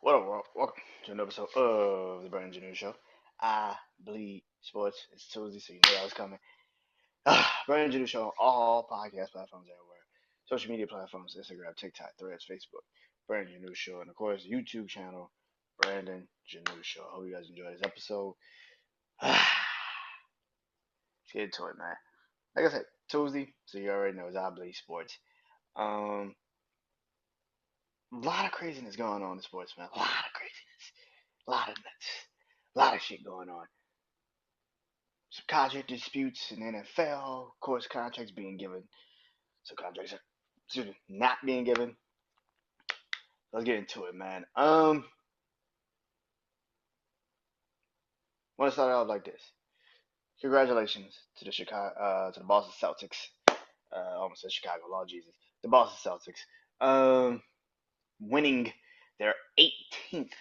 What up, world? Welcome to another episode of the BrandonJaneauShow. I bleed sports. It's Tuesday, so you know that was coming. BrandonJaneauShow on all podcast platforms everywhere. Social media platforms, Instagram, TikTok, Threads, Facebook. BrandonJaneauShow, and of course, YouTube channel, BrandonJaneauShow. I hope you guys enjoy this episode. Let's get into it, man. Like I said, Tuesday, so you already know it's I bleed sports. Um, a lot of craziness going on in sports, man. A lot of craziness. A lot of nuts. A lot of shit going on. Some contract disputes in the NFL, of course, contracts being given, some contracts are, excuse me, not being given. Let's get into it, man. Want to start off like this. Congratulations to the Boston Celtics. Almost said Chicago, Lord Jesus. The Boston Celtics, winning their 18th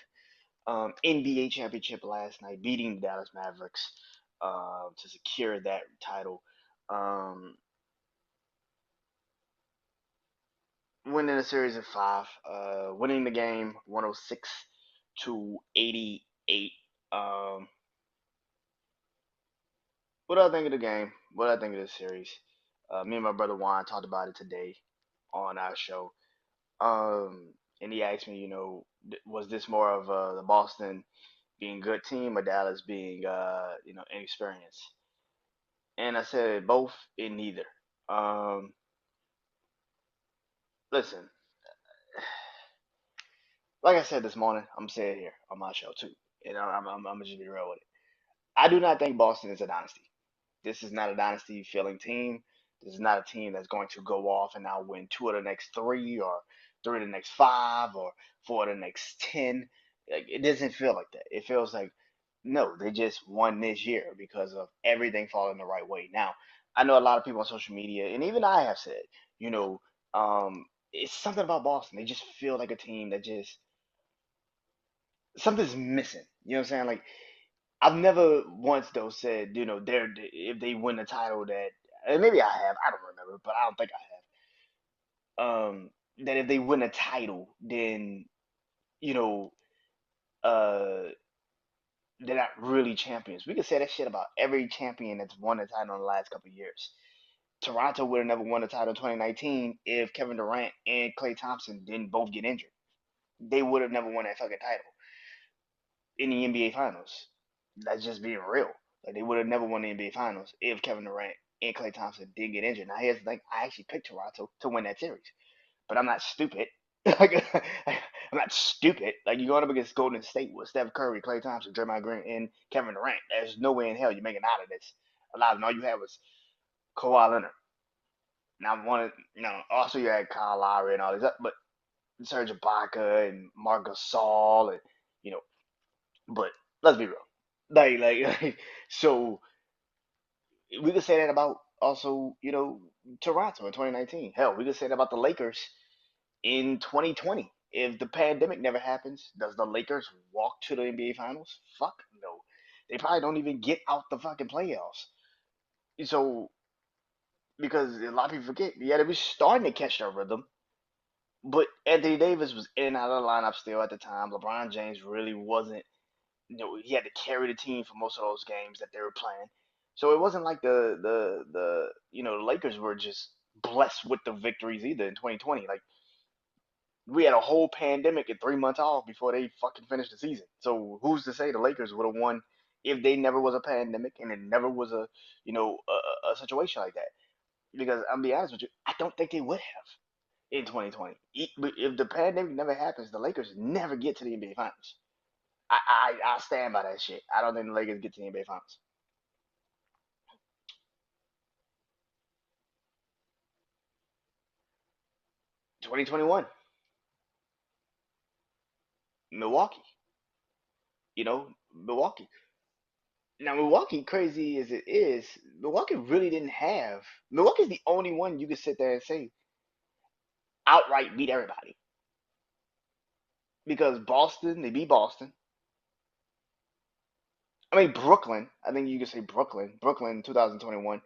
NBA championship last night, beating the Dallas Mavericks to secure that title. Um, Winning a series of five, winning the game 106-88. Um, what I think of the game, what I think of this series. Me and my brother Juan talked about it today on our show. And he asked me, was this more of the Boston being a good team or Dallas being, inexperienced? And I said both and neither. Um, Listen, like I said this morning, I'm saying it here on my show too. I'm gonna just be real with it. I do not think Boston is a dynasty. This is not a dynasty feeling team. This is not a team that's going to go off and now win two of the next three, or three of the next five, or four of the next 10. Like, it doesn't feel like that. It feels like, no, they just won this year because of everything falling the right way. Now, I know a lot of people on social media, and even I have said, you know, it's something about Boston. They just feel like a team that just something's missing. You know what I'm saying? Like, I've never once though said, they're if they win the title that, and maybe I have, I don't remember, but I don't think I have. That if they win a title, then you know, uh, they're not really champions. We can say that shit about every champion that's won a title in the last couple of years. Toronto would have never won a title in 2019 if Kevin Durant and Klay Thompson didn't both get injured. They would have never won that fucking title in the NBA Finals. That's just being real. Like, they would have never won the NBA Finals if Kevin Durant and Klay Thompson didn't get injured. Now here's the thing: I actually picked Toronto to win that series, but I'm not stupid. Like, I'm not stupid. Like, you're going up against Golden State with Steph Curry, Klay Thompson, Draymond Green, and Kevin Durant. There's no way in hell you're making out of this alive. And all you had was Kawhi Leonard. Now, also you had Kyle Lowry and all these, but Serge Ibaka and Marc Gasol, and you know, but let's be real. Like, so we could say that about also, Toronto in 2019. Hell, we could say that about the Lakers in 2020. If the pandemic never happens, does the Lakers walk to the NBA Finals? Fuck no. They probably don't even get out the fucking playoffs. So, because a lot of people forget, yeah, they were starting to catch their rhythm, but Anthony Davis was in and out of the lineup still at the time. LeBron James really wasn't, he had to carry the team for most of those games that they were playing. So it wasn't like the Lakers were just blessed with the victories either in 2020. Like, we had a whole pandemic and 3 months off before they fucking finished the season. So who's to say the Lakers would have won if they never was a pandemic and it never was a situation like that? Because I'm be honest with you, I don't think they would have in 2020. If the pandemic never happens, the Lakers never get to the NBA Finals. I stand by that shit. I don't think the Lakers get to the NBA Finals. 2021, Milwaukee. Milwaukee. Now, Milwaukee, crazy as it is, Milwaukee really didn't have. Milwaukee's the only one you could sit there and say outright beat everybody. Because Boston, they beat Boston. I mean, Brooklyn. I think you could say Brooklyn. Brooklyn 2021.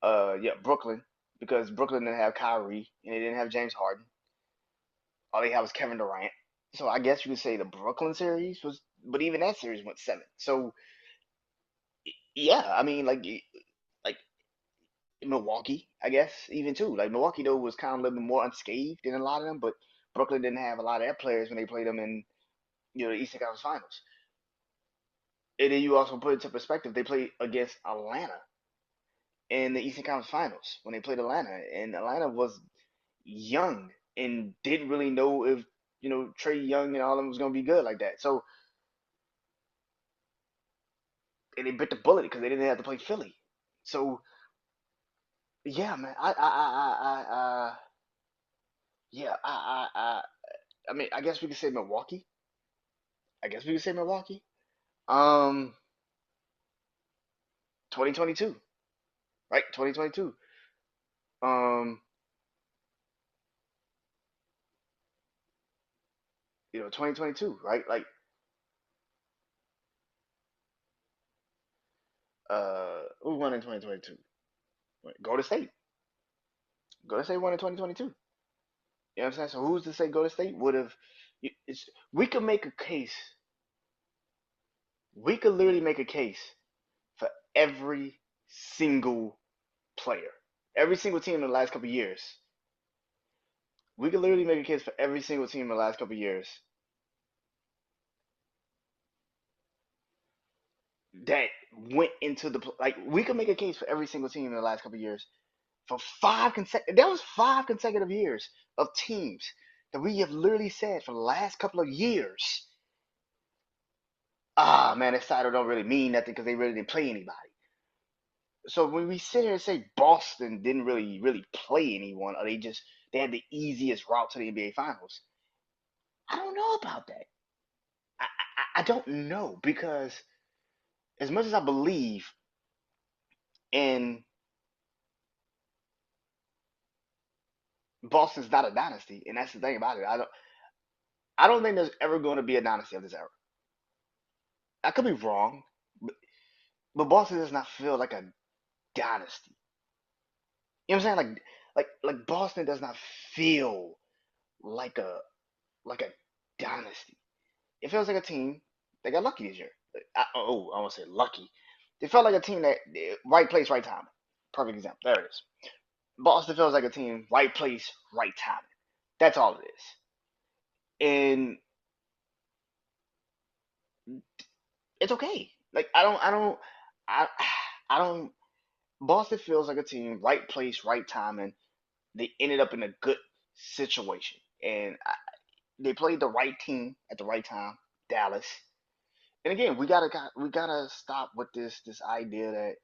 Yeah, Brooklyn. Because Brooklyn didn't have Kyrie and they didn't have James Harden. All they had was Kevin Durant. So I guess you could say the Brooklyn series was, but even that series went seven. So yeah, I mean, like Milwaukee, I guess even too. Like Milwaukee though was kind of a little bit more unscathed than a lot of them, but Brooklyn didn't have a lot of their players when they played them in the Eastern Conference Finals. And then you also put into perspective, they played against Atlanta in the Eastern Conference Finals when they played Atlanta, and Atlanta was young and didn't really know if Trey Young and all of them was gonna be good like that. So and they bit the bullet because they didn't have to play Philly. So yeah, man, yeah, I mean, I guess we could say Milwaukee. I guess we could say Milwaukee. Um, 2022, right? 2022. Um, 2022, right? Like, who won in 2022? Go to State. Go to State won in 2022. You know what I'm saying? So who's to say Go to State would have? It's we could make a case. We could literally make a case for every single player, every single team in the last couple of years. We could literally make a case for every single team in the last couple of years that went into like we could make a case for every single team in the last couple of years for that was 5 consecutive years of teams that we have literally said for the last couple of years. Ah man, this title don't really mean nothing because they really didn't play anybody. So when we sit here and say Boston didn't really play anyone, or they had the easiest route to the NBA Finals, I don't know about that. I don't know because as much as I believe in Boston's not a dynasty, and that's the thing about it. I don't think there's ever going to be a dynasty of this era. I could be wrong, but Boston does not feel like a dynasty. You know what I'm saying? Like Boston does not feel like a dynasty. It feels like a team that got lucky this year. I want to say lucky. They felt like a team that right place, right time. Perfect example. There it is. Boston feels like a team right place, right time. That's all it is. And it's okay. Like I, I don't. Boston feels like a team right place, right time, and they ended up in a good situation. And they played the right team at the right time, Dallas. And again, we gotta stop with this idea that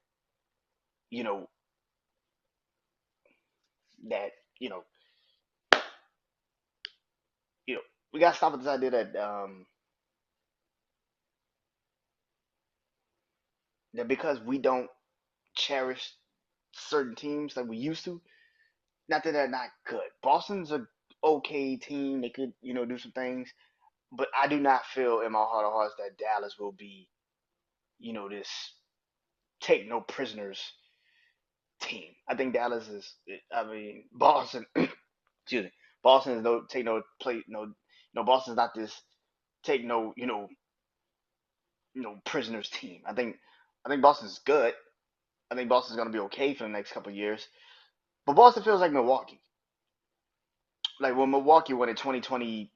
you know that you know you know we gotta stop with this idea that because we don't cherish certain teams like we used to, not that they're not good. Boston's a okay team. They could do some things, but I do not feel in my heart of hearts that Dallas will be this take no prisoners team. I think Dallas is. I mean Boston. Excuse me. Boston is no take no play no. Boston's not this take no prisoners team. I think Boston's good. I think Boston's gonna be okay for the next couple of years. But Boston feels like Milwaukee. Like when Milwaukee won in 2020,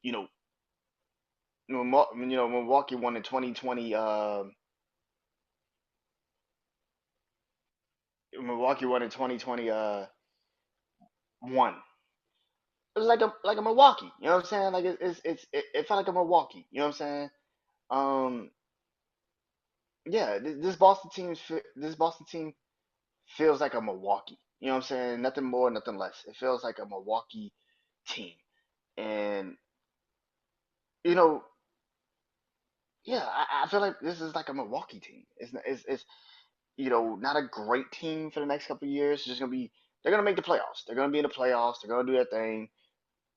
Milwaukee won in 2020. Milwaukee won in 2020. One. It was like a Milwaukee. You know what I'm saying? Like it felt like a Milwaukee. You know what I'm saying? Um, yeah. This Boston team feels like a Milwaukee. You know what I'm saying? Nothing more, nothing less. It feels like a Milwaukee team. And you know, yeah, I feel like this is like a Milwaukee team. It's not a great team for the next couple of years. It's just gonna be they're gonna make the playoffs. They're gonna be in the playoffs. They're gonna do their thing.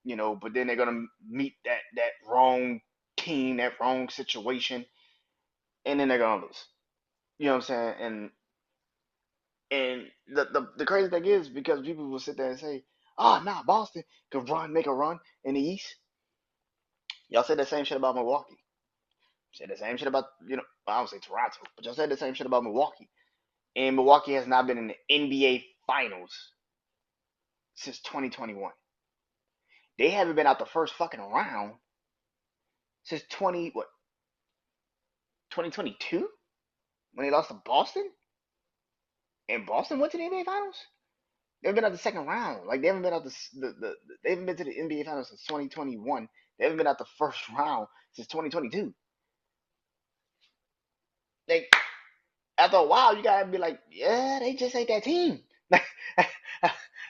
But then they're gonna meet that wrong team, that wrong situation, and then they're gonna lose. You know what I'm saying? And the crazy thing is because people will sit there and say, "Oh, nah, Boston could make a run in the East." Y'all said the same shit about Milwaukee. Said the same shit about, I don't say Toronto, but y'all said the same shit about Milwaukee. And Milwaukee has not been in the NBA Finals since 2021. They haven't been out the first fucking round since 2022 when they lost to Boston, and Boston went to the NBA Finals. They haven't been out the second round. Like they haven't been out they haven't been to the NBA Finals since 2021. They haven't been out the first round since 2022. Like after a while, you gotta be like, yeah, they just ain't that team.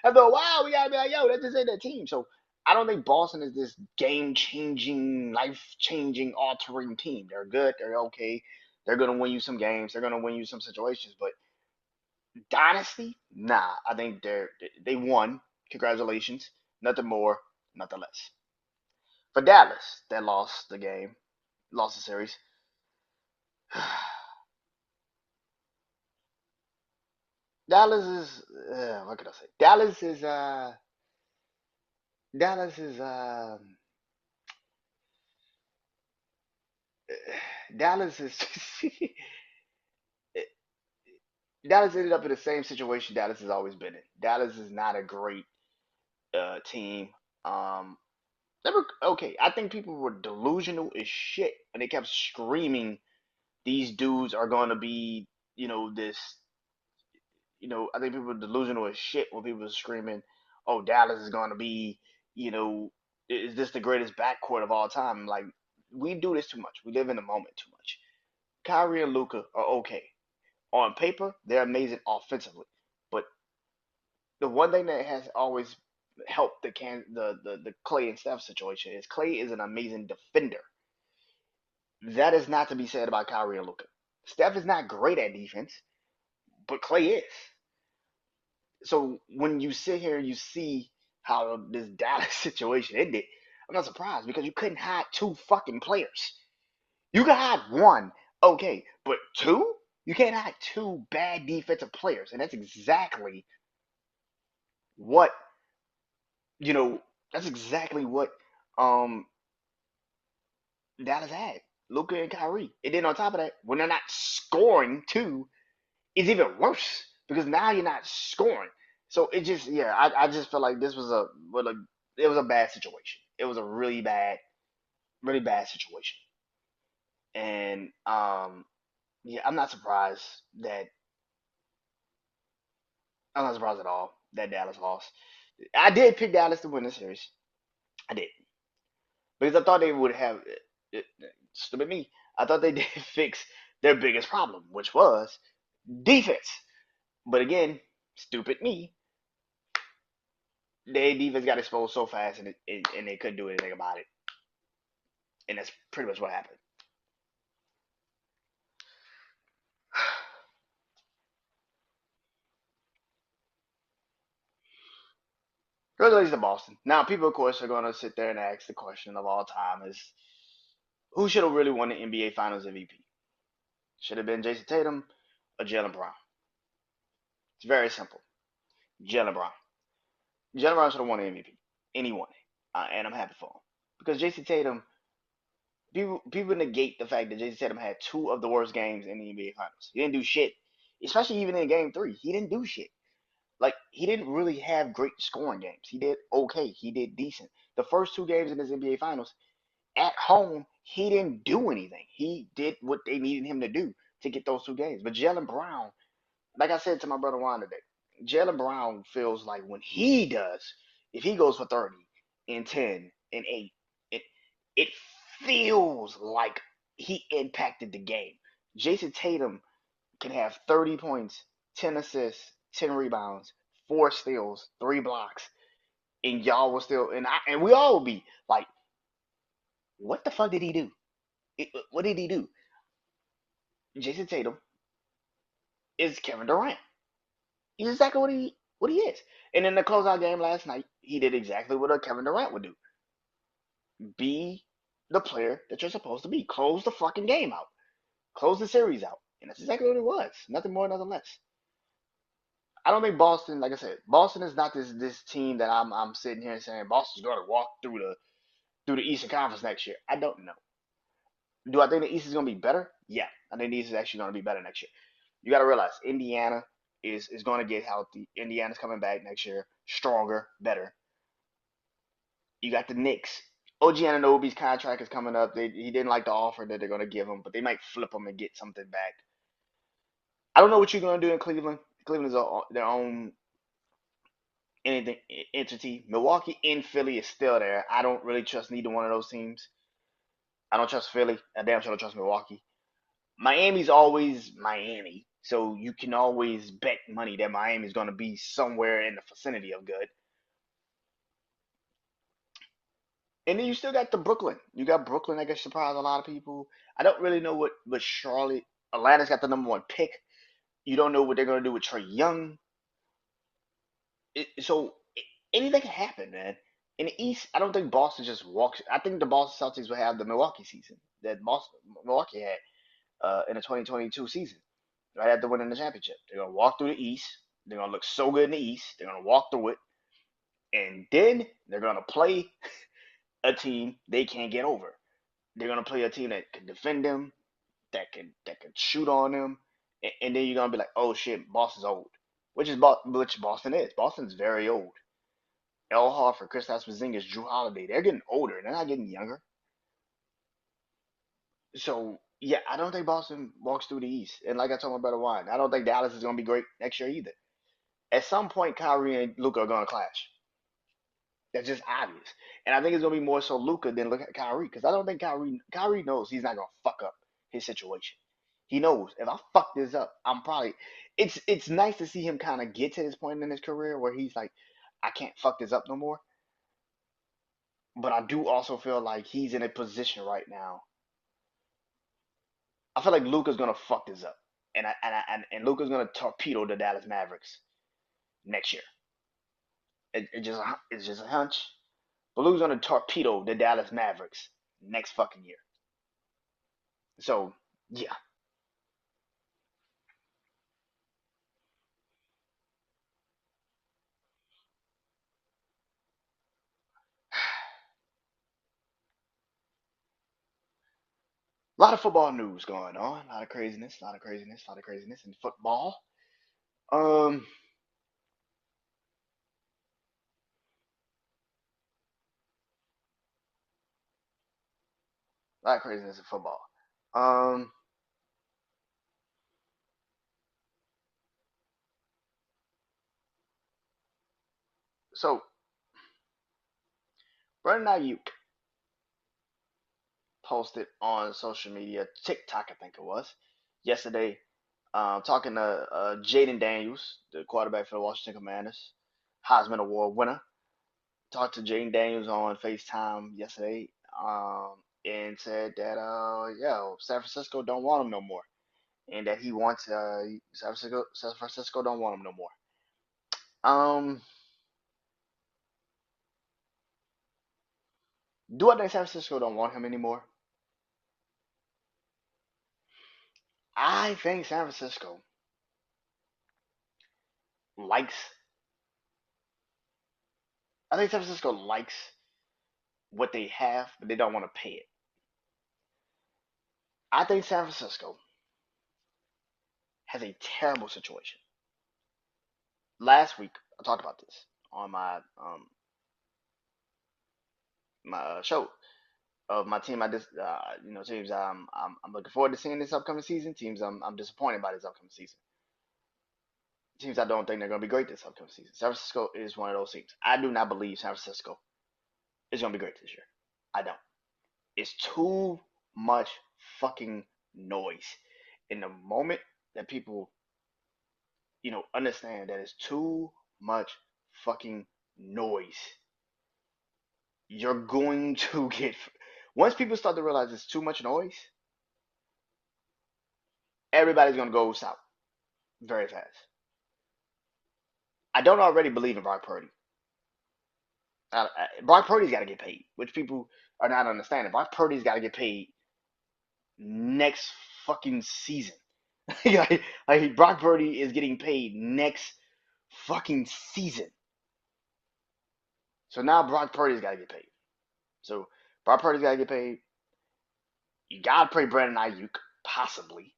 After a while, we gotta be like, yo, that just ain't that team. So I don't think Boston is this game-changing, life-changing, altering team. They're good. They're okay. They're gonna win you some games. They're gonna win you some situations. But dynasty, nah. I think they won. Congratulations. Nothing more, nothing less. For Dallas, that lost the game, lost the series. Dallas is what can I say? Dallas is Dallas is Dallas ended up in the same situation Dallas has always been in. Dallas is not a great team. Um, they were okay. I think people were delusional as shit when they kept screaming these dudes are going to be, this. I think people were delusional as shit when people were screaming, "Oh, Dallas is going to be, you know, is this the greatest backcourt of all time?" Like we do this too much. We live in the moment too much. Kyrie and Luca are okay on paper. They're amazing offensively, but the one thing that has always helped the Clay and Steph situation is Clay is an amazing defender. That is not to be said about Kyrie and Luca. Steph is not great at defense, but Clay is. So when you sit here and you see how this Dallas situation ended, I'm not surprised because you couldn't hide two fucking players. You can hide one, okay, but two? You can't hide two bad defensive players, and that's exactly what you know. That's exactly what um Dallas had. Luca and Kyrie. And then on top of that, when they're not scoring too, it's even worse because now you're not scoring. So it just yeah, I just felt like this was it was a bad situation. It was a really bad situation. And yeah, that I'm not surprised at all that Dallas lost. I did pick Dallas to win the series. I did because I thought they would have. Stupid me. I thought they did fix their biggest problem, which was defense. But again, stupid me. Their defense got exposed so fast, and they couldn't do anything about it. And that's pretty much what happened. Congratulations to Boston. Now, people, of course, are going to sit there and ask the question of all time: is who should have really won the NBA Finals MVP? Should have been Jason Tatum or Jalen Brown? It's very simple. Jalen Brown. Jalen Brown should have won the MVP. Anyone, and I'm happy for him because Jason Tatum. People negate the fact that Jason Tatum had two of the worst games in the NBA Finals. He didn't do shit, especially even in Game Three. He didn't do shit. Like he didn't really have great scoring games. He did okay. He did decent. The first two games in his NBA Finals at home, he didn't do anything. He did what they needed him to do to get those two games. But Jalen Brown, like I said to my brother Juan today, Jalen Brown feels like when he does, if he goes for 30 and 10 and 8, it it feels like he impacted the game. Jason Tatum can have 30 points, 10 assists, 10 rebounds, 4 steals, 3 blocks, and y'all will still and we all will be like, what the fuck did he do? What did he do? Jason Tatum is Kevin Durant. He's exactly what he is. And in the closeout game last night, he did exactly what a Kevin Durant would do: be the player that you're supposed to be. Close the fucking game out. Close the series out. And that's exactly what it was. Nothing more, nothing less. I don't think Boston, like I said, Boston is not this team that I'm sitting here saying Boston's going to walk through the Eastern Conference next year? I don't know. Do I think the East is going to be better? Yeah, I think the East is actually going to be better next year. You got to realize Indiana is going to get healthy. Indiana's coming back next year, stronger, better. You got the Knicks. OG Anunoby's contract is coming up. He didn't like the offer that they're going to give him, but they might flip him and get something back. I don't know what you're going to do in Cleveland. Cleveland is their own anything entity. Milwaukee and Philly is still there. I don't really trust neither one of those teams. I don't trust Philly. I damn sure don't trust Milwaukee. Miami's always Miami, so you can always bet money that Miami's going to be somewhere in the vicinity of good. And then you still got the Brooklyn. You got Brooklyn that can surprise a lot of people. I don't really know what Charlotte. Atlanta's got the number one pick. You don't know what they're going to do with Trey Young. So anything can happen, man. In the East, I don't think Boston just walks. I think the Boston Celtics will have the Milwaukee season that Milwaukee had in the 2022 season, right after winning the championship. They're gonna walk through the East. They're gonna look so good in the East. They're gonna walk through it, and then they're gonna play a team they can't get over. They're gonna play a team that can defend them, that can shoot on them, and then you're gonna be like, oh shit, Boston's old, which Boston is. Boston's very old. Al Horford, Kristaps Porzingis, Drew Holiday, they're getting older. They're not getting younger. So yeah, I don't think Boston walks through the East. And like I told my brother Wine, I don't think Dallas is gonna be great next year either. At some point, Kyrie and Luka are gonna clash. That's just obvious. And I think it's gonna be more so Luka than look at Kyrie because I don't think Kyrie knows he's not gonna fuck up his situation. He knows if I fuck this up, I'm probably. It's nice to see him kind of get to this point in his career where he's like, I can't fuck this up no more. But I do also feel like he's in a position right now. I feel like Luka's gonna fuck this up, and Luka's gonna torpedo the Dallas Mavericks next year. It's just a hunch, but Luka's gonna torpedo the Dallas Mavericks next fucking year. So yeah, a lot of football news going on, a lot of craziness, a lot of craziness, a lot of craziness in football. Um, a lot of craziness in football. Um, so Brandon Ayuk posted on social media, TikTok, I think it was, yesterday, talking to Jaden Daniels, the quarterback for the Washington Commanders, Heisman Award winner. Talked to Jaden Daniels on FaceTime yesterday, and said that yeah, San Francisco don't want him no more, and that he wants San Francisco don't want him no more. Um, do I think San Francisco don't want him anymore? I think San Francisco likes. I think San Francisco likes what they have, but they don't want to pay it. I think San Francisco has a terrible situation. Last week, I talked about this on my show of my team. I just teams I'm looking forward to seeing this upcoming season. Teams I'm disappointed by this upcoming season. Teams I don't think they're going to be great this upcoming season. San Francisco is one of those teams. I do not believe San Francisco is going to be great this year. I don't. It's too much fucking noise. In the moment that people understand that it's too much fucking noise, you're going to get. Once people start to realize it's too much noise, everybody's going to go south very fast. I don't already believe in Brock Purdy. Brock Purdy's got to get paid, which people are not understanding. Brock Purdy's got to get paid next fucking season. like Brock Purdy is getting paid next fucking season. So now Brock Purdy's got to get paid. So Brock Purdy's got to get paid. You got to pay Brandon Ayuk, possibly.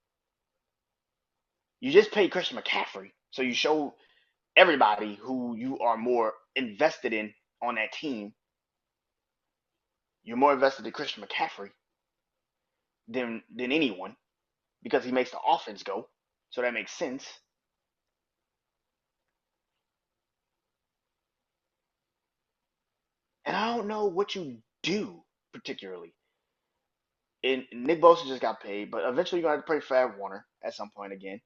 You just paid Christian McCaffrey, so you show everybody who you are more invested in on that team. You're more invested in Christian McCaffrey than anyone because he makes the offense go. So that makes sense. And I don't know what you do particularly. And Nick Bosa just got paid, but eventually you're gonna have to pay Fab Warner at some point again.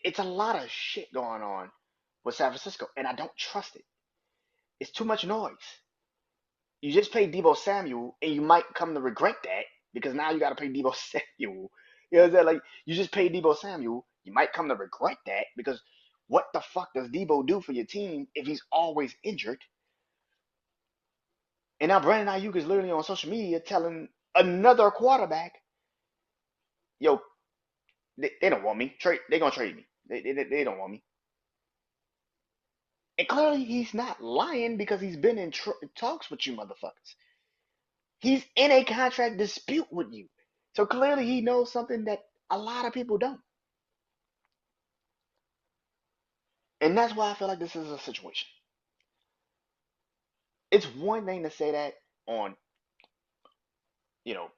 It's a lot of shit going on with San Francisco, and I don't trust it. It's too much noise. You just paid Debo Samuel, and you might come to regret that because now you got to pay Debo Samuel. You know what I'm saying? Like you just paid Debo Samuel, you might come to regret that because what the fuck does Debo do for your team if he's always injured? And now Brandon Ayuk is literally on social media telling another quarterback, "Yo, they don't want me. They gonna trade me. They don't want me." And clearly he's not lying because he's been in talks with you motherfuckers. He's in a contract dispute with you. So clearly he knows something that a lot of people don't. And that's why I feel like this is a situation. It's one thing to say that on, you know,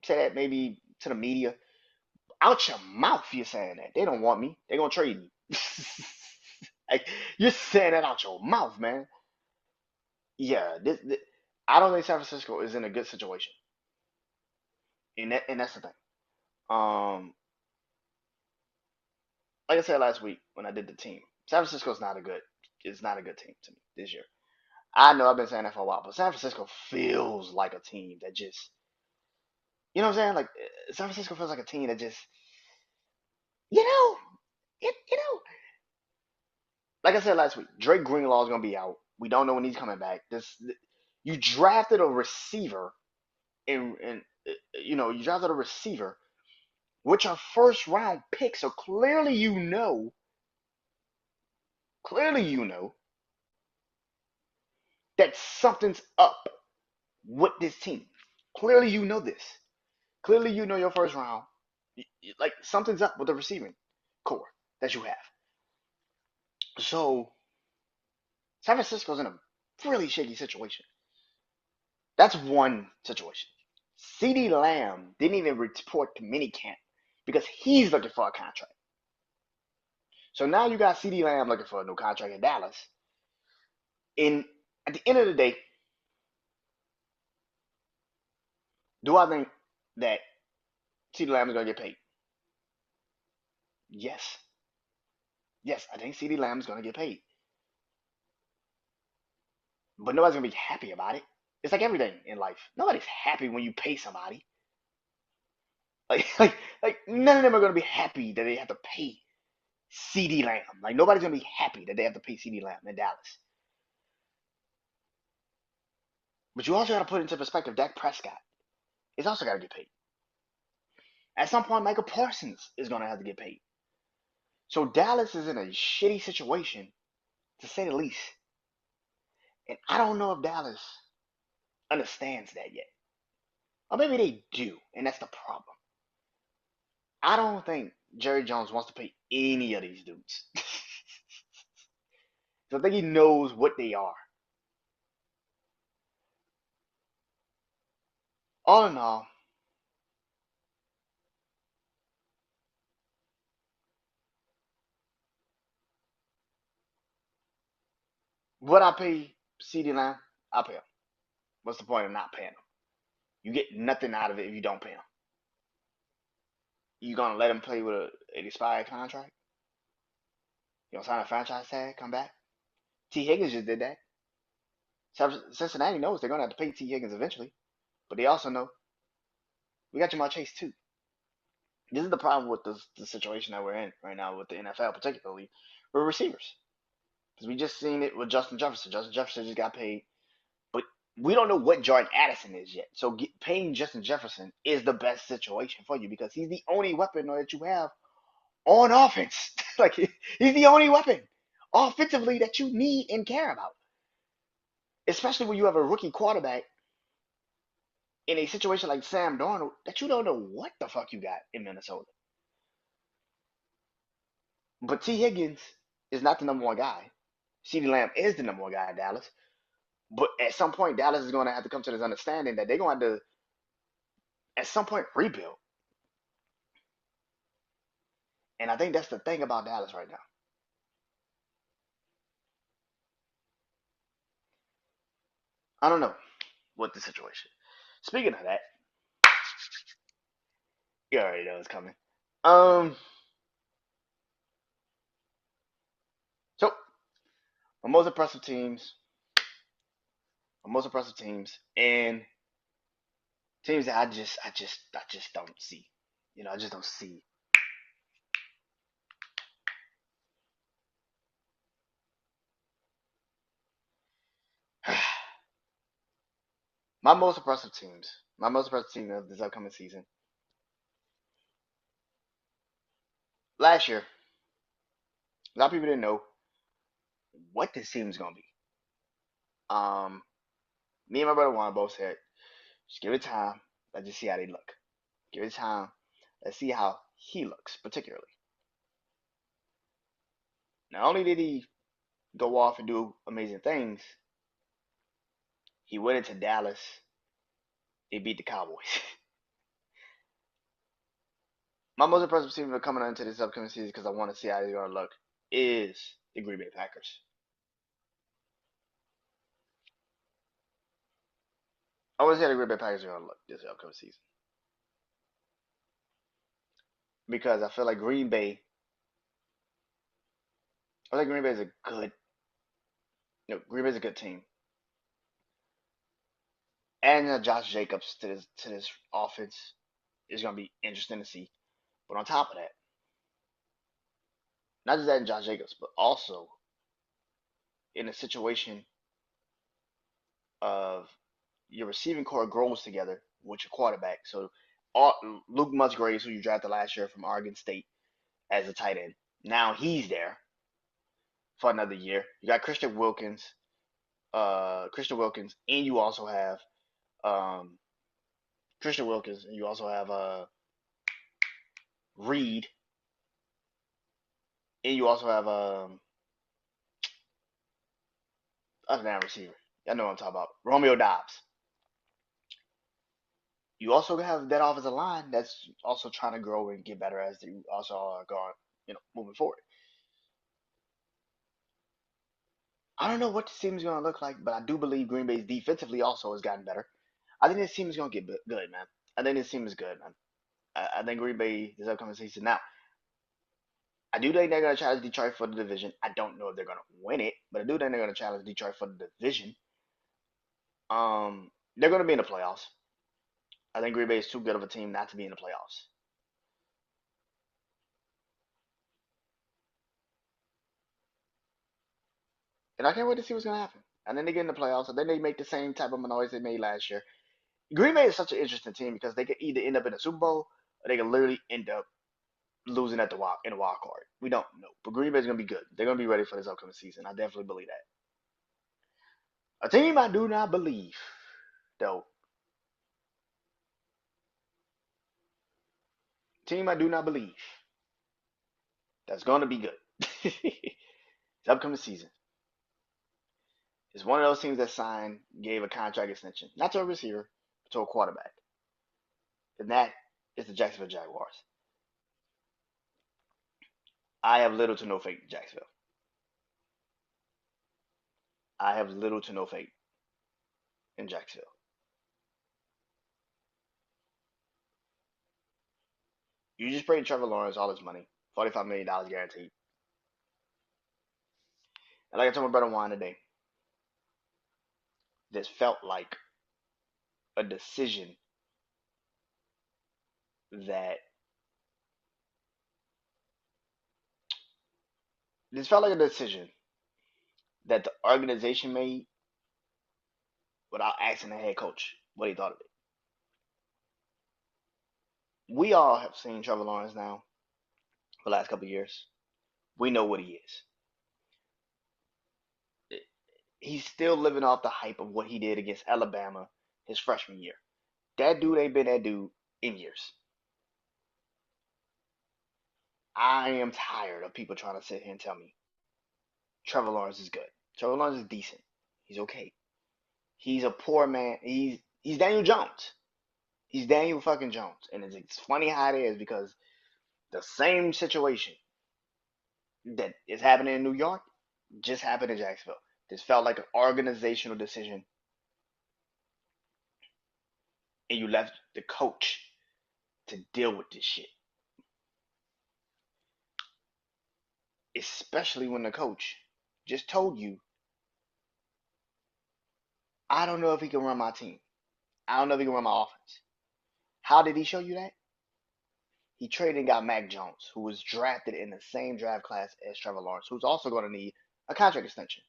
say that maybe to the media. Out your mouth, you're saying that. They don't want me. They're going to trade me. Like, you're saying that out your mouth, man. Yeah, I don't think San Francisco is in a good situation. And that's the thing. Um, like I said last week when I did the team, San Francisco's not a good. It's not a good team to me this year. I know I've been saying that for a while, but San Francisco feels like a team that just, you know what I'm saying? Like San Francisco feels like a team that just, you know, you know, like I said last week, Drake Greenlaw is gonna be out. We don't know when he's coming back. You drafted a receiver, and you drafted a receiver with your first round pick. So clearly you know that something's up with this team. Clearly you know this. Clearly you know your first round. Like something's up with the receiving core that you have. So San Francisco's in a really shaky situation. That's one situation. CeeDee Lamb didn't even report to minicamp because he's looking for a contract. So now you got CeeDee Lamb looking for a new contract in Dallas. And at the end of the day, do I think that CeeDee Lamb is going to get paid? Yes. Yes, I think CeeDee Lamb is going to get paid. But nobody's going to be happy about it. It's like everything in life. Nobody's happy when you pay somebody. Like, like none of them are going to be happy that they have to pay CeeDee Lamb. Like, nobody's going to be happy that they have to pay CeeDee Lamb in Dallas. But you also got to put into perspective Dak Prescott is also got to get paid. At some point, Michael Parsons is going to have to get paid. So Dallas is in a shitty situation, to say the least. And I don't know if Dallas understands that yet. Or maybe they do, and that's the problem. I don't think Jerry Jones wants to pay any of these dudes. So I think he knows what they are. All in all, what I pay CeeDee Lamb, I pay him. What's the point of not paying him? You get nothing out of it if you don't pay him. You gonna let him play with an expired contract? You gonna sign a franchise tag, come back? T. Higgins just did that. Cincinnati knows they're gonna have to pay T. Higgins eventually, but they also know we got Jamar Chase too. This is the problem with the situation that we're in right now with the NFL, particularly with receivers. Because we just seen it with Justin Jefferson. Justin Jefferson just got paid, but we don't know what Jordan Addison is yet. So paying Justin Jefferson is the best situation for you because he's the only weapon that you have on offense. Like he's the only weapon offensively that you need and care about. especially when you have a rookie quarterback in a situation like Sam Darnold that you don't know what the fuck you got in Minnesota. But T. Higgins is not the number one guy. CeeDee Lamb is the number one guy in Dallas. But at some point, Dallas is going to have to come to this understanding that they're going to have to, at some point, rebuild. And I think that's the thing about Dallas right now. I don't know what the situation. Speaking of that, you already know it's coming. Um, so my most impressive teams, and teams that I just don't see. I just don't see. My most impressive team of this upcoming season. Last year, a lot of people didn't know what this team is gonna be. Um, Me and my brother Juan both said, just give it time. Let's just see how they look. Give it time. Let's see how he looks, particularly. Not only did he go off and do amazing things, he went into Dallas. They beat the Cowboys. My most impressive team coming into this upcoming season because I want to see how they're going to look is the Green Bay Packers. I want to see how the Green Bay Packers are going to look this upcoming season because I feel like Green Bay is a good, Green Bay is a good team. Adding Josh Jacobs to this offense is going to be interesting to see. But on top of that, not just adding Josh Jacobs, but also in a situation of your receiving core grows together with your quarterback. So Luke Musgrave, who you drafted last year from Oregon State as a tight end, now he's there for another year. You got Christian Wilkins, and you also have um, Christian Wilkins, and you also have Reed, and you also have other than receiver. I know what I'm talking about. Romeo Dobbs. You also have that offensive line that's also trying to grow and get better as they also are going, moving forward. I don't know what this team is going to look like, but I do believe Green Bay's defensively also has gotten better. I think this team is going to get good, man. I think this team is good, man. I think Green Bay this upcoming season. Now, I do think they're going to challenge Detroit for the division. I don't know if they're going to win it, but I do think they're going to challenge Detroit for the division. They're going to be in the playoffs. I think Green Bay is too good of a team not to be in the playoffs. And I can't wait to see what's going to happen. And then they get in the playoffs, and then they make the same type of noise they made last year. Green Bay is such an interesting team because they could either end up in a Super Bowl or they could literally end up losing at the wild card. We don't know, but Green Bay's gonna be good. They're gonna be ready for this upcoming season. I definitely believe that. A team I do not believe, though. Team I do not believe that's gonna be good. This upcoming season is one of those teams that signed, gave a contract extension, not to a receiver, but to a quarterback, and that is the Jacksonville Jaguars. I have little to no faith in Jacksonville. I have little to no faith in Jacksonville. You just paid Trevor Lawrence all his money, $45 million guaranteed. And like I told my brother Juan today, this felt like a decision that this felt like a decision that the organization made without asking the head coach what he thought of it. We all have seen Trevor Lawrence now for the last couple of years. We know what he is. he's still living off the hype of what he did against Alabama his freshman year. That dude ain't been that dude in years. I am tired of people trying to sit here and tell me Trevor Lawrence is good. Trevor Lawrence is decent. He's okay. He's a poor man. He's Daniel Jones. He's Daniel fucking Jones. And it's funny how it is because the same situation that is happening in New York just happened in Jacksonville. This felt like an organizational decision, and you left the coach to deal with this shit. Especially when the coach just told you, I don't know if he can run my team. I don't know if he can run my offense. How did he show you that? He traded and got Mac Jones, who was drafted in the same draft class as Trevor Lawrence, who's also going to need a contract extension.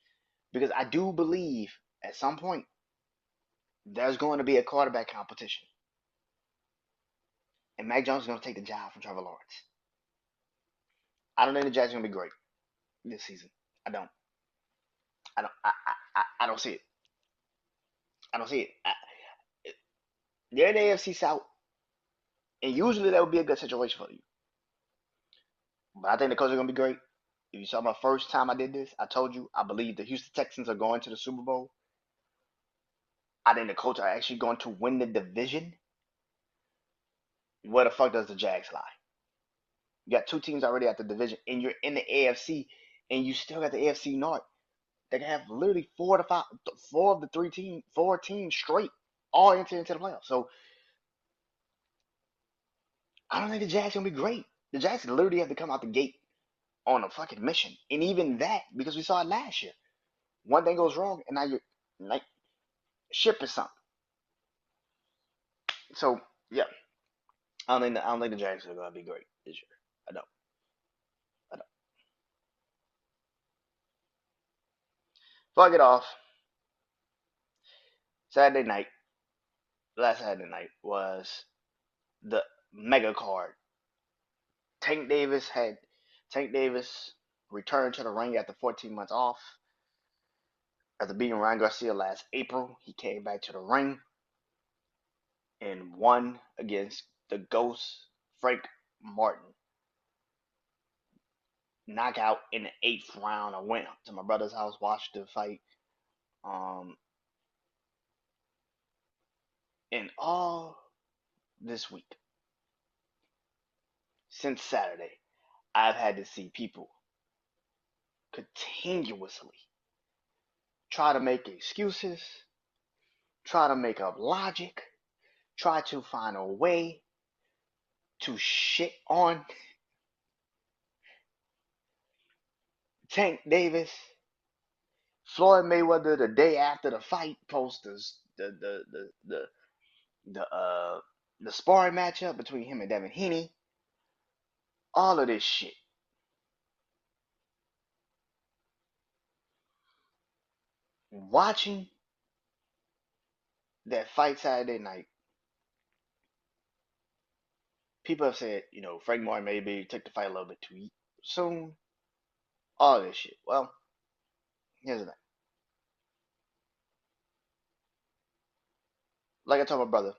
Because I do believe at some point there's going to be a quarterback competition. And Mac Jones is going to take the job from Trevor Lawrence. I don't think the Jags are going to be great this season. I don't. I don't see it. I don't see it. They're in the AFC South, and usually that would be a good situation for you. But I think the Colts are going to be great. If you saw my first time I did this, I told you I believe the Houston Texans are going to the Super Bowl. I think the Colts are actually going to win the division. Where the fuck does the Jags lie? You got two teams already at the division, and you're in the AFC, and you still got the AFC North. They can have literally four of the four teams straight all enter into the playoffs. So I don't think the Jags are gonna be great. The Jags literally have to come out the gate on a fucking mission, and even that because we saw it last year. One thing goes wrong, and now you're like ship is something. So yeah, I don't think the Jags are gonna be great this year. I don't. I don't. Fuck it off. Saturday night, last Saturday night was the mega card. Tank Davis had Tank Davis returned to the ring after 14 months off. After beating Ryan Garcia last April, he came back to the ring and won against the Ghost Frank Martin. Knockout in the 8th round. I went to my brother's house, watched the fight. Um, and all this week, since Saturday, I've had to see people continuously try to make excuses, try to make up logic, try to find a way to shit on Tank Davis. Floyd Mayweather the day after the fight posts the uh the sparring matchup between him and Devin Haney. All of this shit. Watching that fight Saturday night, people have said, Frank Martin maybe took the fight a little bit too soon. All of this shit. Well, here's the thing. Like I told my brother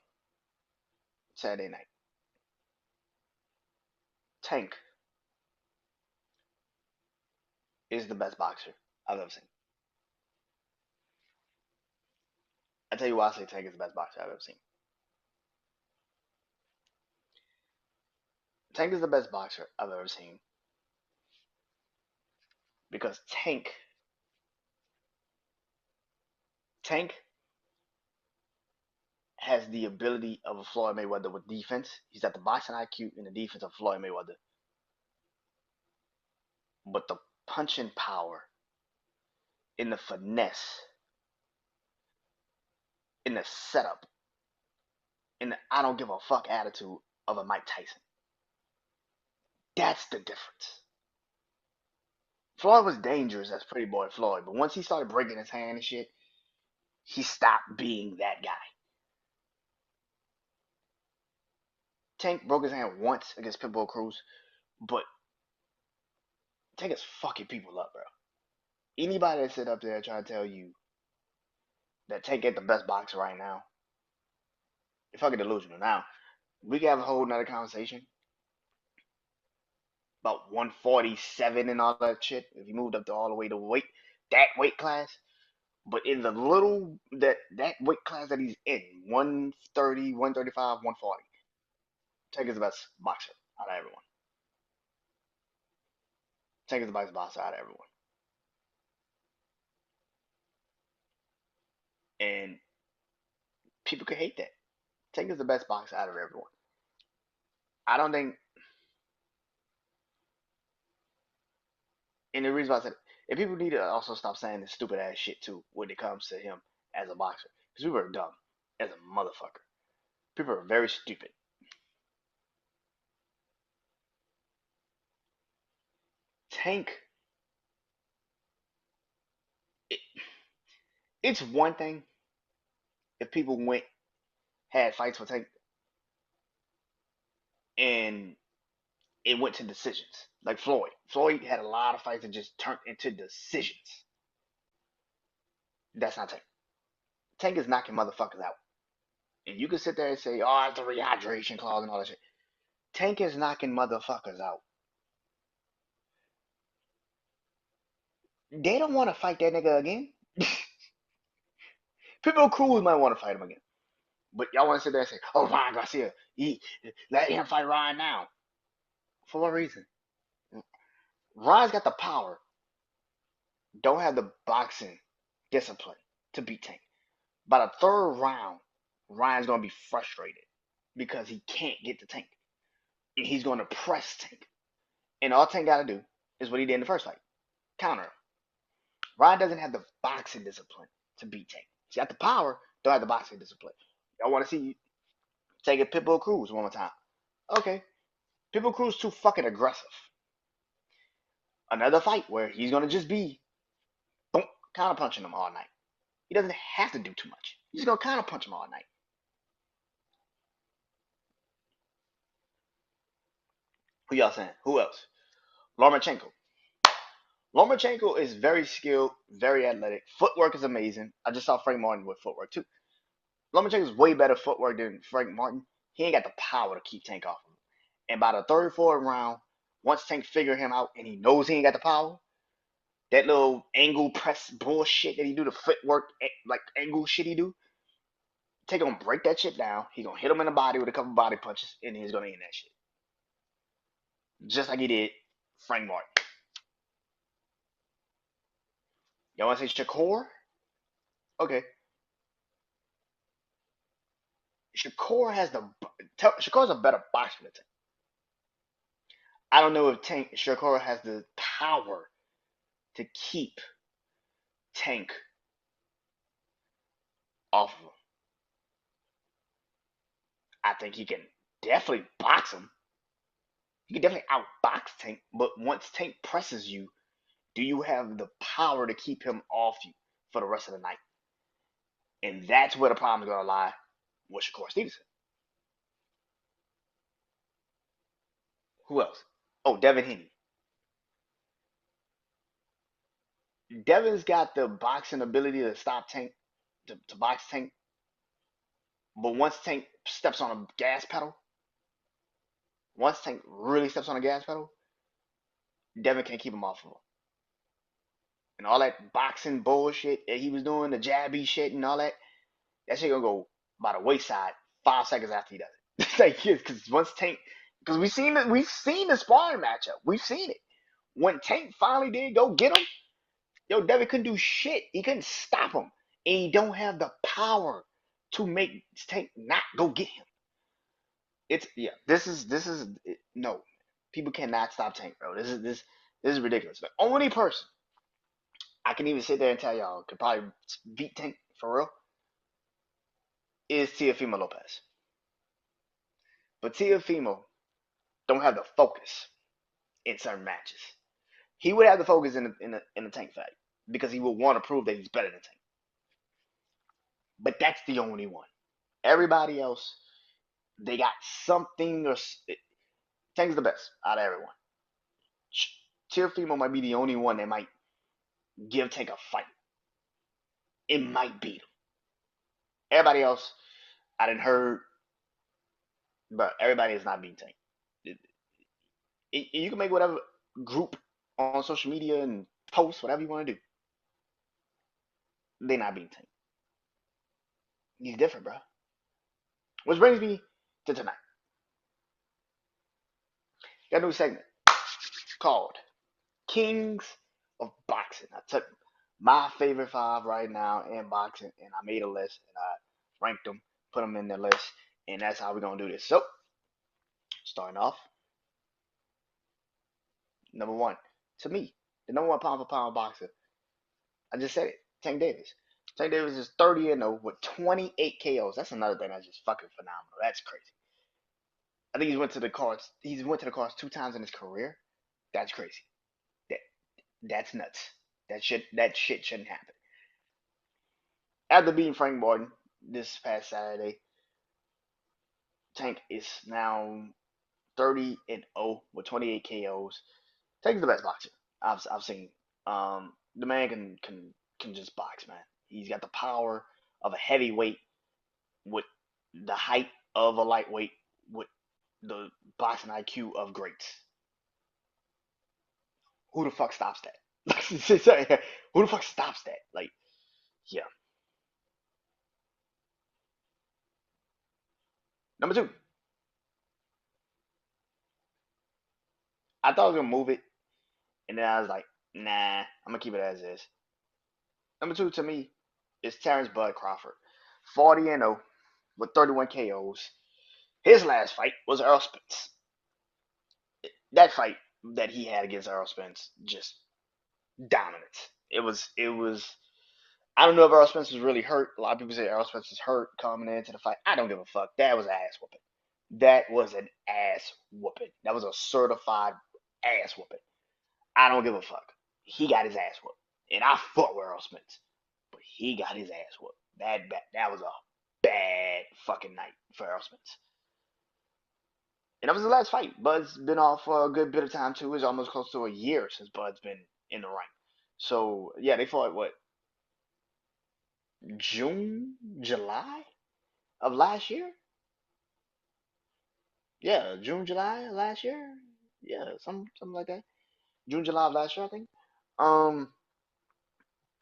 Saturday night, Tank is the best boxer I've ever seen. I tell you why I say Tank is the best boxer I've ever seen. Tank is the best boxer I've ever seen because Tank has the ability of a Floyd Mayweather with defense. He's got the boxing IQ and the defense of Floyd Mayweather. But the punching power, in the finesse, in the setup, in the I don't give a fuck attitude of a Mike Tyson. That's the difference. Floyd was dangerous as Pretty Boy Floyd, but once he started breaking his hand and shit, he stopped being that guy. Tank broke his hand once against Pitbull Cruz, but Tank is fucking people up, bro. Anybody that sit up there trying to tell you that Tank ain't the best boxer right now. You're fucking delusional. Now, we can have a whole nother conversation about 147 and all that shit. If he moved up to all the way to that weight class. But in the little that weight class that he's in, 130, 135, 140, Tank is the best boxer out of everyone. Tank is the best boxer out of everyone. And people could hate that. Tank is the best boxer out of everyone. I don't think, and the reason why I said it, and people need to also stop saying this stupid ass shit too when it comes to him as a boxer. Because people are dumb as a motherfucker. People are very stupid. Tank, it, it's one thing if people had fights with Tank and it went to decisions. Like Floyd. Floyd had a lot of fights that just turned into decisions. That's not Tank. Tank is knocking motherfuckers out. And you can sit there and say, oh, it's a rehydration clause and all that shit. Tank is knocking motherfuckers out. They don't want to fight that nigga again. People Cruz might want to fight him again. But y'all want to sit there and say, oh, Ryan Garcia, let him fight Ryan now. For what reason? Ryan's got the power, don't have the boxing discipline to beat Tank. By the third round, Ryan's going to be frustrated because he can't get the Tank. And he's going to press Tank. And all Tank got to do is what he did in the first fight, counter him. Ryan doesn't have the boxing discipline to beat Tank. He's got the power, don't have the boxing discipline. Y'all want to see Tank and Pitbull Cruz one more time. Okay. Pitbull Cruz too fucking aggressive. Another fight where he's going to just be boom, counter punching him all night. He doesn't have to do too much. He's going to counter punch him all night. Who y'all saying? Who else? Lomachenko. Lomachenko is very skilled, very athletic. Footwork is amazing. I just saw Frank Martin with footwork too. Lomachenko is way better footwork than Frank Martin. He ain't got the power to keep Tank off of him. And by the third, fourth round, once Tank figure him out and he knows he ain't got the power, that little angle press bullshit that he do, the footwork like angle shit he do, Tank gonna break that shit down. He gonna hit him in the body with a couple body punches, and he's gonna end that shit. Just like he did Frank Martin. Y'all wanna say Shakur? Okay. Shakur's a better boxer than Tank. I don't know if Shakur has the power to keep Tank off of him. I think he can definitely box him. He can definitely outbox Tank, but once Tank presses you, do you have the power to keep him off you for the rest of the night? And that's where the problem is going to lie with Shakur Stevenson. Who else? Oh, Devin Haney. Devin's got the boxing ability to stop Tank, to box Tank. But once Tank steps on a gas pedal, once Tank really steps on a gas pedal, Devin can't keep him off of him. And all that boxing bullshit that he was doing, the jabby shit and all that, that shit gonna go by the wayside 5 seconds after he does it. Like, because once Tank, because we've seen the sparring matchup, we've seen it. When Tank finally did go get him, yo, Devin couldn't do shit. He couldn't stop him, and he don't have the power to make Tank not go get him. It's yeah. This is no. People cannot stop Tank, bro. This is ridiculous. The only person I can even sit there and tell y'all could probably beat Tank for real is Teofimo Lopez. But Teofimo don't have the focus in certain matches. He would have the focus in the Tank fight because he would want to prove that he's better than Tank. But that's the only one. Everybody else, they got something or Tank's the best out of everyone. Teofimo might be the only one that might give Tank a fight. It might beat him. Everybody else, I didn't heard, but everybody is not being tanked. You can make whatever group on social media and post whatever you want to do. They're not being tanked. He's different, bro. Which brings me to tonight. Got a new segment called Kings of Boxing. I took my favorite five right now in boxing and I made a list and I ranked them, put them in the list, and that's how we're gonna do this. So, starting off, number one, to me, the number one pound for pound boxer. I just said it, Tank Davis. Tank Davis is 30 and 0 with 28 KOs. That's another thing that's just fucking phenomenal. That's crazy. I think He's went to the cards two times in his career. That's crazy. That that's nuts. That shit shouldn't happen. After beating Frank Martin this past Saturday, Tank is now 30 and 0 with 28 KOs. Tank's the best boxer I've seen. The man can just box, man. He's got the power of a heavyweight with the height of a lightweight with the boxing IQ of greats. Who the fuck stops that? Who the fuck stops that? Like, yeah. Number two, I thought I was gonna move it, and then I was like, nah, I'm gonna keep it as is. Number two to me is Terrence Bud Crawford, 40 and 0 with 31 KOs. His last fight was Earl Spence. That fight that he had against Earl Spence, just dominance. It was. I don't know if Earl Spence was really hurt. A lot of people say Earl Spence was hurt coming into the fight. I don't give a fuck. That was an ass whooping. That was an ass whooping. That was a certified ass whooping. I don't give a fuck. He got his ass whooped, and I fought with Earl Spence, but he got his ass whooped. That was a bad fucking night for Earl Spence. And that was the last fight. Bud's been off for a good bit of time too. It's almost close to a year since Bud's been in the ring. So yeah, they fought what, June, July of last year? Yeah, June, July last year. Yeah, something like that. June, July of last year, I think. Um,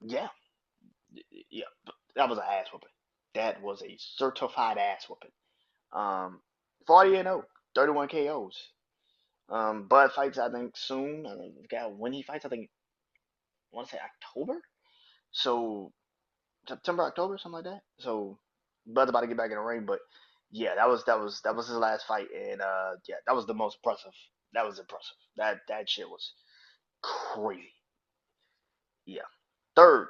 yeah, yeah, that was an ass whooping. That was a certified ass whooping. Um, 40 and 0, 31 KOs. Bud fights, I think, soon. I forgot when he fights. I think I want to say October. So September, October, something like that. So Bud's about to get back in the ring, but yeah, that was his last fight, and yeah, that was the most impressive. That was impressive. That shit was crazy. Yeah. Third,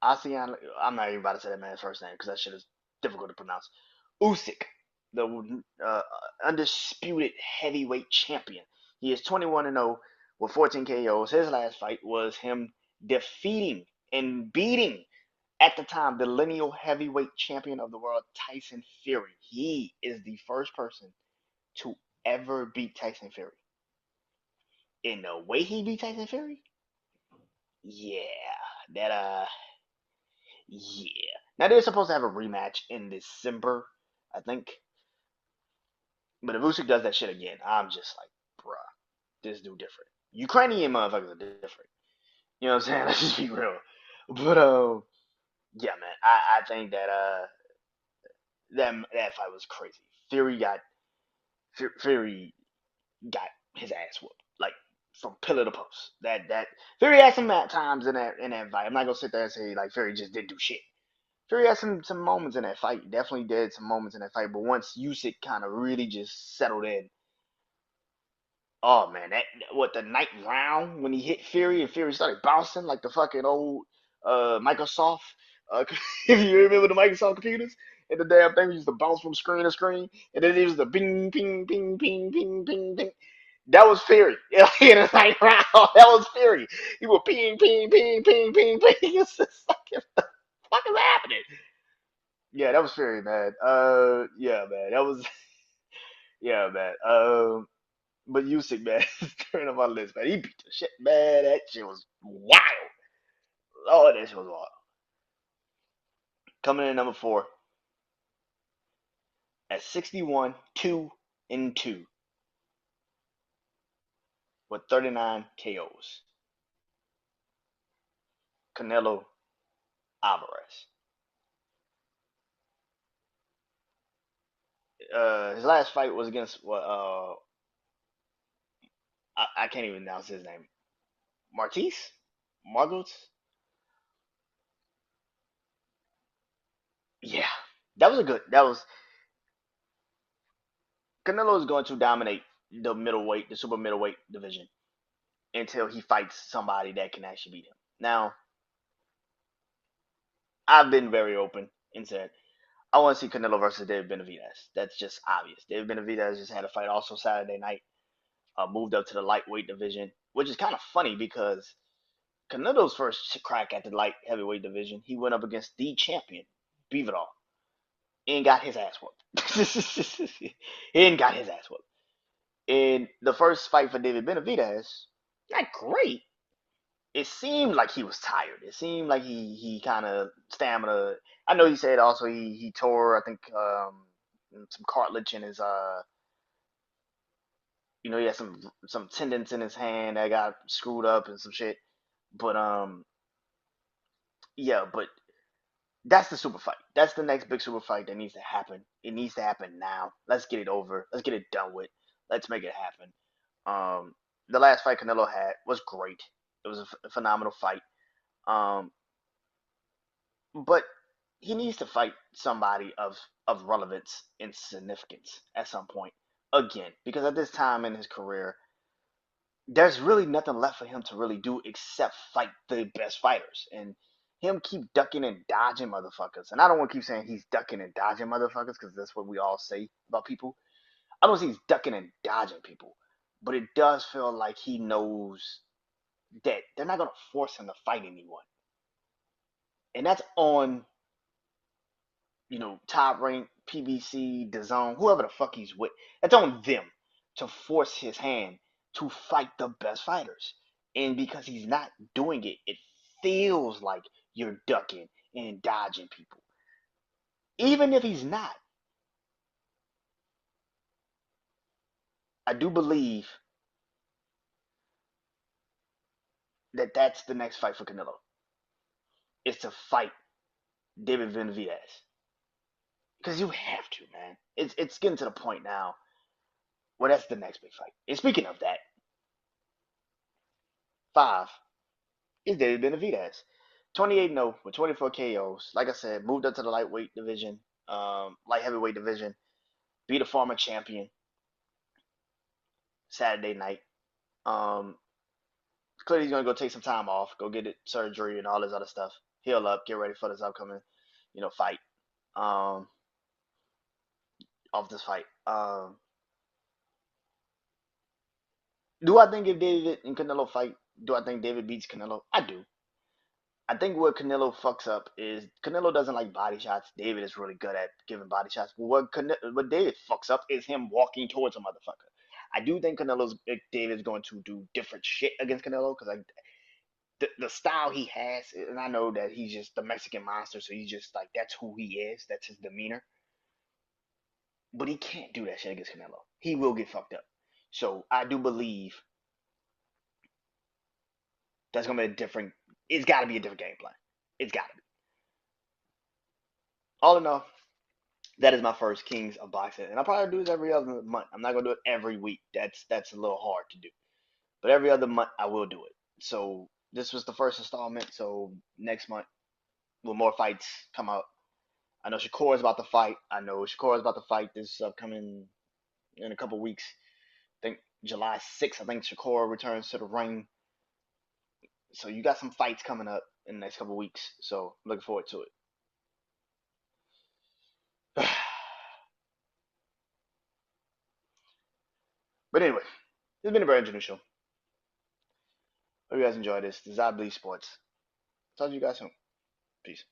ASEAN. I'm not even about to say that man's first name because that shit is difficult to pronounce. Usyk, the undisputed heavyweight champion. He is 21 and 0 with 14 KOs. His last fight was him defeating and beating at the time the lineal heavyweight champion of the world, Tyson Fury. He is the first person to ever beat Tyson Fury. In the way he beat Tyson Fury, yeah, that yeah. Now they're supposed to have a rematch in December, I think. But if Usyk does that shit again, I'm just like, bruh, this dude different. Ukrainian motherfuckers are different. You know what I'm saying? Let's just be real. But yeah, man, I think that that fight was crazy. Fury got his ass whooped, like from pillar to post. That Fury had some times in that fight. I'm not gonna sit there and say like Fury just didn't do shit. Fury had some moments in that fight. Definitely did some moments in that fight. But once Usyk kind of really just settled in, oh man, that what the ninth round when he hit Fury and Fury started bouncing like the fucking old Microsoft. If you remember the Microsoft computers and the damn thing used to bounce from screen to screen, and then it was the bing, ping, ping, ping, ping, ping, ping. That was Fury. In the ninth round, that was Fury. He was ping, ping, ping, ping, ping, ping. It's just like, what the fuck is happening? Yeah, that was Fury, man. Yeah, man, that was yeah, man. But Usyk, man, turn on my list, man. He beat the shit, man. That shit was wild. Oh, that shit was wild. Coming in number 4 at 61, 2-2 with 39 KOs. Canelo Alvarez. His last fight was against what? I can't even announce his name. Martise, Margos. Yeah, that was a good. That was Canelo is going to dominate the middleweight, the super middleweight division until he fights somebody that can actually beat him. Now, I've been very open and said I want to see Canelo versus David Benavidez. That's just obvious. David Benavidez just had a fight also Saturday night. Moved up to the lightweight division, which is kind of funny because Canelo's first crack at the light heavyweight division, he went up against the champion, Beavidal, and got his ass whooped. And got his ass whooped. And the first fight for David Benavidez, not great. It seemed like he was tired. It seemed like he kind of stamina. I know he said also he tore I think some cartilage in his he had some tendons in his hand that got screwed up and some shit. But yeah, but that's the super fight. That's the next big super fight that needs to happen. It needs to happen now. Let's get it over. Let's get it done with. Let's make it happen. The last fight Canelo had was great. It was a phenomenal fight. Um, but he needs to fight somebody of relevance and significance at some point again, because at this time in his career, there's really nothing left for him to really do except fight the best fighters. And him keep ducking and dodging motherfuckers. And I don't want to keep saying he's ducking and dodging motherfuckers because that's what we all say about people. I don't see he's ducking and dodging people. But it does feel like he knows that they're not going to force him to fight anyone. And that's on, Top Rank, PBC, DAZN, whoever the fuck he's with. That's on them to force his hand to fight the best fighters. And because he's not doing it, it feels like you're ducking and dodging people. Even if he's not, I do believe that that's the next fight for Canelo. Is to fight David Benavidez. Because you have to, man. It's getting to the point now where that's the next big fight. And speaking of that, 5 is David Benavidez. 28-0 with 24 KOs. Like I said, moved up to the lightweight division, light heavyweight division. Beat a former champion Saturday night. Um, Clearly he's gonna go take some time off, go get it surgery and all this other stuff. Heal up, get ready for this upcoming, fight. Um, Off this fight. Do I think if David and Canelo fight, do I think David beats Canelo? I do. I think what Canelo fucks up is Canelo doesn't like body shots. David is really good at giving body shots. But what David fucks up is him walking towards a motherfucker. I do think David's going to do different shit against Canelo because the style he has, and I know that he's just the Mexican monster, so he's just like that's who he is. That's his demeanor. But he can't do that shit against Canelo. He will get fucked up. So I do believe that's gonna be a different. It's got to be a different game plan. It's got to be. All in all, that is my first Kings of Boxing, and I'll probably do this every other month. I'm not gonna do it every week. That's a little hard to do, but every other month I will do it. So this was the first installment. So next month, will more fights come out? I know Shakur is about to fight. I know Shakur is about to fight this upcoming in a couple weeks. I think July 6th. I think Shakur returns to the ring. So you got some fights coming up in the next couple weeks. So I'm looking forward to it. But anyway, this has been the BrandonJaneauShow. Show. Hope you guys enjoyed this. This is I Believe Sports. Talk to you guys soon. Peace.